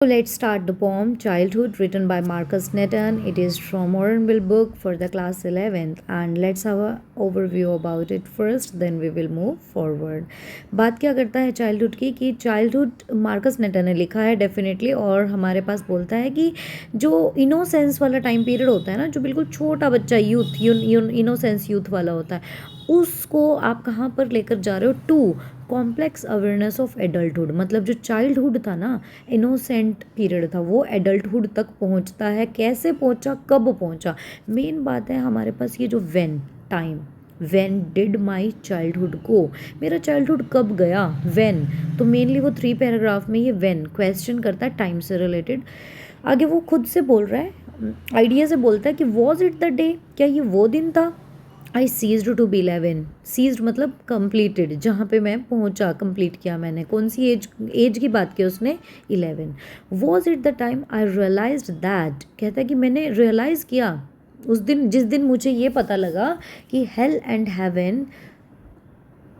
So let's start the poem Childhood, written by Marcus Netton. It is from Orenville book for the class 11th, and let's have a overview about it first, then we will move forward. बात क्या करता है childhood की कि childhood Marcus नेटन ने लिखा है definitely, और हमारे पास बोलता है कि जो इनोसेंस वाला टाइम पीरियड होता है ना, जो बिल्कुल छोटा बच्चा यूथ इनोसेंस यूथ वाला होता है, उसको आप कहाँ पर लेकर जा रहे हो to complex awareness of adulthood. मतलब जो चाइल्डहुड था ना, इनोसेंट पीरियड था, वो एडल्टहुड तक पहुंचता है। कैसे पहुंचा, कब पहुंचा, मेन बात है हमारे पास ये जो when time, when did my childhood गो, मेरा चाइल्डहुड कब गया, व्हेन। तो मेनली वो 3 पैराग्राफ में ये व्हेन क्वेश्चन करता है टाइम से रिलेटेड। आगे वो खुद से बोल रहा है, आइडिया से बोलता है कि वॉज इट द डे, क्या ये वो दिन था। आई सीज्ड टू बी 11, सीज्ड मतलब कंप्लीटेड, जहाँ पे मैं पहुँचा, कंप्लीट किया मैंने। कौन सी एज की बात की उसने, 11। Was it the time I realised that, कहता है कि मैंने रियलाइज़ किया उस दिन, जिस दिन मुझे ये पता लगा कि hello and heaven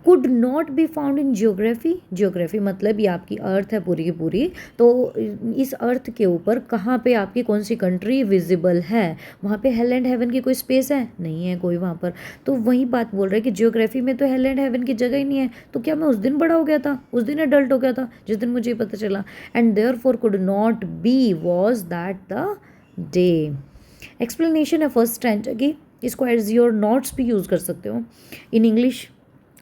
could not be found in geography. Geography मतलब ये आपकी अर्थ है पूरी की पूरी, तो इस अर्थ के ऊपर कहाँ पे आपकी कौन सी कंट्री विजिबल है, वहाँ पे हेल एंड हेवन की कोई स्पेस है, नहीं है कोई वहाँ पर। तो वही बात बोल रहे हैं कि जियोग्राफी में तो हेल एंड हेवन की जगह ही नहीं है। तो क्या मैं उस दिन बड़ा हो गया था, उस दिन एडल्ट हो गया था जिस दिन मुझे पता चला। And there for could not be was that the day. Explanation है फर्स्ट स्ट्रैंजा की, इसको एज योर नोट्स भी यूज़ कर सकते हो in English.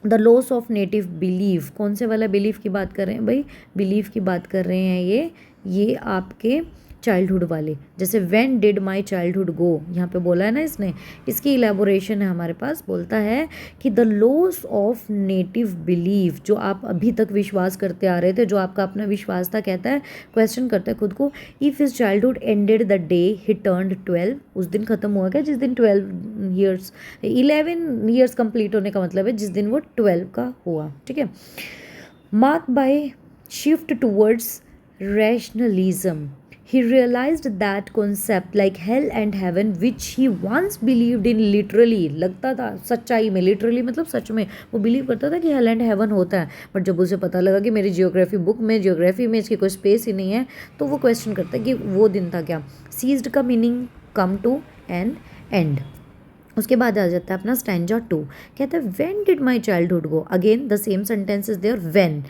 The loss of native belief, कौन से वाला बिलीफ की बात कर रहे हैं भाई, बिलीफ की बात कर रहे हैं ये आपके चाइल्डहुड वाले। जैसे व्हेन डिड माई चाइल्डहुड गो, यहाँ पे बोला है ना इसने, इसकी इलेबोरेशन है हमारे पास। बोलता है कि the loss of native belief, जो आप अभी तक विश्वास करते आ रहे थे, जो आपका अपना विश्वास था, कहता है, क्वेश्चन करता है खुद को, if his childhood ended the day he turned 12, उस दिन ख़त्म हुआ क्या जिस दिन 12 ईयर्स, 11 ईयर्स कंप्लीट होने का मतलब है जिस दिन वो 12 का हुआ, ठीक है। Mark bye shift towards rationalism, he realized that concept like hell and heaven which he once believed in literally, लगता था सच्चाई में, literally मतलब सच में वो बिलीव करता था कि hell and heaven होता है। बट जब उसे पता लगा कि मेरी जियोग्राफी बुक में, जियोग्राफी में इसकी कोई स्पेस ही नहीं है, तो वो क्वेश्चन करता है कि वो दिन था क्या। सीज्ड का meaning come to an end. उसके बाद आ जाता है अपना स्टैंजा 2, कहता है when did my childhood go, again the same sentence is there, when,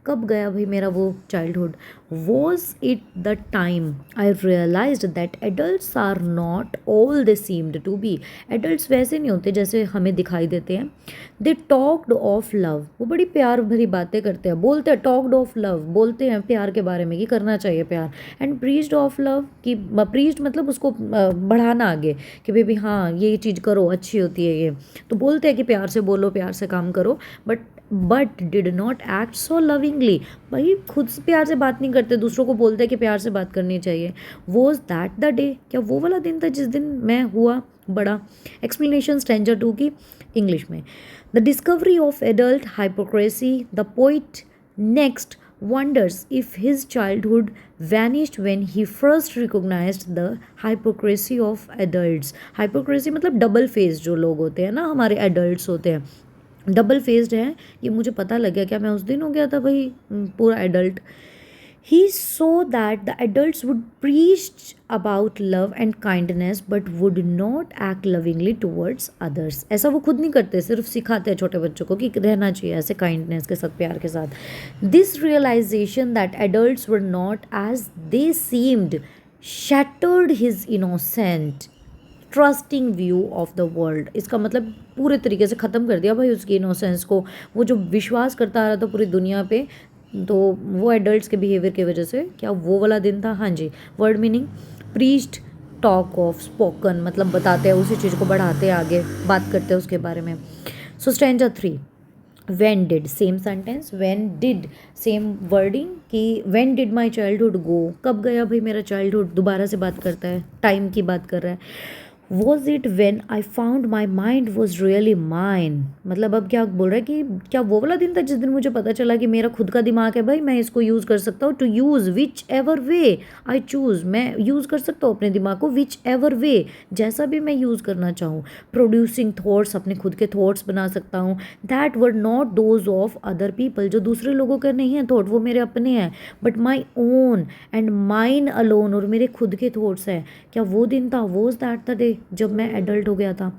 कब गया भाई मेरा वो childhood. Was it the time I realised that adults are not all they seemed to be, adults वैसे नहीं होते जैसे हमें दिखाई देते हैं। दे टॉक्ड ऑफ लव, वो बड़ी प्यार भरी बातें करते हैं, बोलते हैं, टॉक्ड ऑफ लव, बोलते हैं प्यार के बारे में कि करना चाहिए प्यार। एंड प्रीच्ड ऑफ लव, कि प्रीच्ड मतलब उसको बढ़ाना आगे, कि बेबी हाँ ये चीज़ करो अच्छी होती है ये, तो बोलते हैं कि प्यार से बोलो, प्यार से काम करो, but did not act so lovingly, भाई खुद से प्यार से बात नहीं करते, दूसरों को बोलते हैं कि प्यार से बात करनी चाहिए। वॉज दैट द डे, क्या वो वाला दिन था जिस दिन मैं हुआ बड़ा। एक्सप्लेनेशन स्टैंजा 2 की इंग्लिश में, the discovery of adult hypocrisy, the poet next wonders if his childhood vanished when he first recognized the hypocrisy of adults। hypocrisy मतलब डबल फेस जो लोग होते हैं ना, हमारे एडल्ट्स होते हैं, डबल फेस्ड है, ये मुझे पता लग गया, क्या मैं उस दिन हो गया था भाई पूरा adult. He so that the adults would preach about love and kindness but would not act lovingly towards others, ऐसा वो खुद नहीं करते, सिर्फ सिखाते हैं छोटे बच्चों को कि रहना चाहिए ऐसे काइंडनेस के साथ, प्यार के साथ। This realisation that adults were not as they seemed shattered his innocent trusting view of the world, इसका मतलब पूरे तरीके से ख़त्म कर दिया भाई उसकी इनोसेंस को। वो जो विश्वास करता आ रहा था पूरी दुनिया पे, तो वो एडल्ट्स के बिहेवियर की वजह से, क्या वो वाला दिन था। हाँ जी, word meaning preached, talk of, spoken मतलब बताते हैं उसी चीज़ को, बढ़ाते हैं आगे, बात करते हैं उसके बारे में। So stanza 3, when did, same sentence, when did same wording, कि when did my childhood go, कब गया भाई मेरा चाइल्डहुड, दोबारा से बात करता है, टाइम की बात कर रहा है। Was it when I found my mind was really mine. मतलब अब क्या बोल रहा है कि क्या वो वाला दिन था जिस दिन मुझे पता चला कि मेरा खुद का दिमाग है भाई, मैं इसको यूज़ कर सकता हूँ, to use whichever way I choose, मैं यूज़ कर सकता हूँ अपने दिमाग को विच एवर वे, जैसा भी मैं यूज़ करना चाहूँ। प्रोड्यूसिंग थॉट्स, अपने खुद के थॉट्स बना सकता हूँ, that were not those of other people, जो दूसरे लोगों के नहीं हैं थॉट, वो मेरे अपने हैं, but my own and mine alone, और मेरे खुद के थॉट्स हैं। क्या वो दिन था, वॉज दैट द डे जब मैं एडल्ट हो गया था।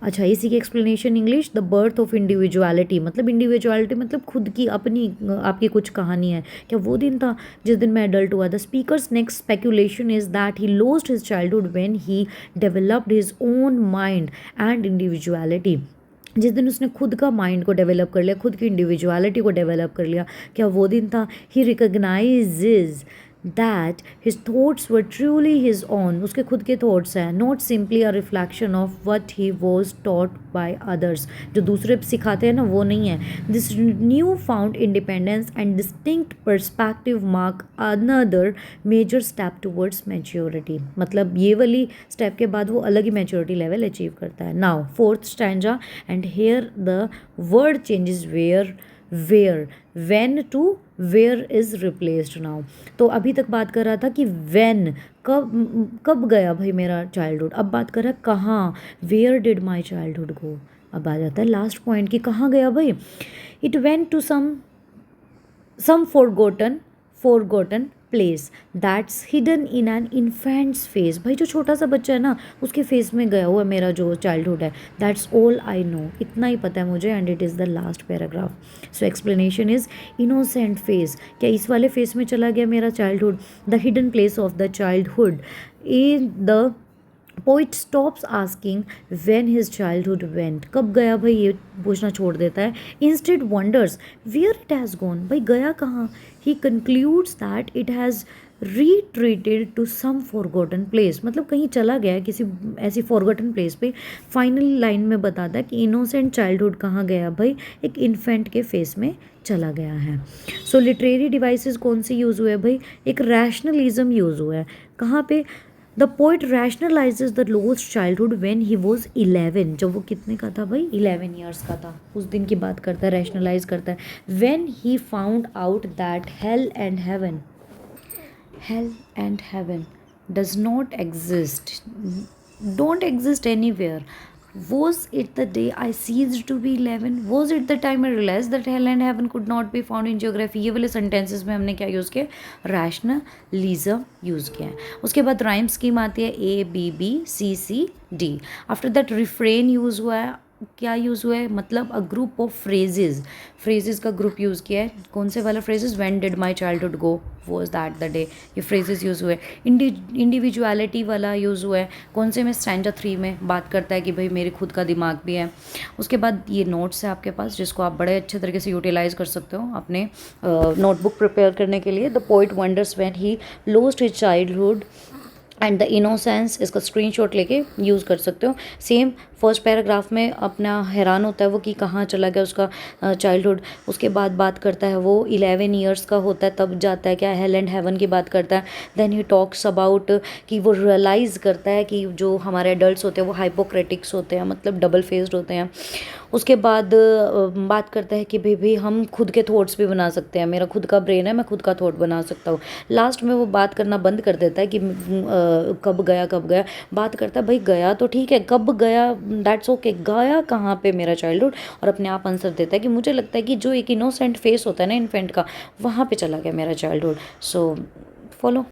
अच्छा, इसी की explanation English, the birth of individuality, मतलब इंडिविजुअलिटी मतलब खुद की अपनी आपकी कुछ कहानी है। क्या वो दिन था जिस दिन मैं एडल्ट हुआ। The speakers next speculation is that he lost his childhood when he developed his own mind and individuality, जिस दिन उसने खुद का माइंड को डेवलप कर लिया, खुद की इंडिविजुअलिटी को डेवलप कर लिया, क्या वो दिन था। He recognises that his thoughts were truly his own, उसके खुद के थॉट्स हैं, not simply a reflection of what he was taught by others, जो दूसरे सिखाते हैं ना वो नहीं है। This new found independence and distinct perspective mark another major step towards maturity, मतलब ये वाली स्टेप के बाद वो अलग ही मैच्योरिटी लेवल अचीव करता है। Now fourth stanza, and here the word changes where when to where is replaced now. तो अभी तक बात कर रहा था कि वेन, कब कब गया भाई मेरा चाइल्डहुड, अब बात कर रहा है कहाँ, where did my childhood go. अब आ जाता है लास्ट पॉइंट कि कहाँ गया भाई। It went to some forgotten place that's hidden in an infant's face. भाई जो छोटा सा बच्चा है ना उसके फेस में गया हुआ मेरा जो चाइल्डहुड है। दैट्स ऑल आई नो, इतना ही पता है मुझे, and it is the last paragraph. So explanation is innocent face, क्या इस वाले फेस में चला गया मेरा childhood, the hidden place of the childhood. In the poet stops asking when his childhood went, कब गया भाई ये पूछना छोड़ देता है। Instead wonders where it has gone, भाई गया कहाँ। He concludes that it has retreated to some forgotten place, मतलब कहीं चला गया किसी ऐसी फॉरगॉटन प्लेस पे। फाइनल लाइन में बताता है कि इनोसेंट चाइल्डहुड कहाँ गया भाई, एक इन्फेंट के फेस में चला गया है। सो लिटरेरी डिवाइसेस कौन से यूज़ हुए भाई, एक रैशनलिज्म यूज़ हुआ है। कहाँ पे, the poet rationalises the lost childhood when he was 11, जब वो कितने का था भाई, 11 ईयर्स का था, उस दिन की बात करता है, रैशनलाइज करता है। When he found out that hell and heaven does not exist, don't exist anywhere. Was it the day I ceased to be 11? Was it the time I realized that hell and heaven could not be found in geography? ये वाले sentences में हमने क्या use किया, rationalism use किया है। उसके बाद राइम स्कीम आती है ABBCCD। After that refrain use हुआ है, क्या यूज़ हुआ है, मतलब अ ग्रुप ऑफ फ्रेजेस का ग्रुप यूज़ किया है। कौन से वाला phrases, when did my childhood go, was that the day, ये फ्रेजेस यूज़ हुए। इंडिविजुअलिटी वाला यूज़ हुआ है, कौन से में, स्टैंजा 3 में बात करता है कि भाई मेरे खुद का दिमाग भी है। उसके बाद ये नोट्स है आपके पास जिसको आप बड़े अच्छे तरीके से यूटिलाइज कर सकते हो अपने नोटबुक प्रिपेयर करने के लिए। The poet wonders when he lost his childhood and the innocence, इसका स्क्रीनशॉट लेके यूज़ कर सकते हो। सेम फर्स्ट पैराग्राफ में अपना हैरान होता है वो कि कहाँ चला गया उसका चाइल्डहुड। उसके बाद बात करता है वो 11 ईयर्स का होता है तब जाता है क्या, हेल एंड हेवन की बात करता है। देन ही टॉक्स अबाउट कि वो रियलाइज़ करता है कि जो हमारे एडल्ट्स होते हैं वो हाइपोक्रेटिक्स होते हैं, मतलब डबल फेस्ड होते हैं। उसके बाद बात करता है कि भाई हम खुद के थॉट्स भी बना सकते हैं, मेरा खुद का ब्रेन है, मैं खुद का थॉट बना सकता हूँ। लास्ट में वो बात करना बंद कर देता है कि कब गया बात करता है भाई गया तो ठीक है, कब गया दैट्स ओके, गया कहाँ पे मेरा चाइल्डहुड, और अपने आप आंसर देता है कि मुझे लगता है कि जो एक इनोसेंट फेस होता है ना इन्फेंट का, वहाँ पे चला गया मेरा चाइल्डहुड। So follow.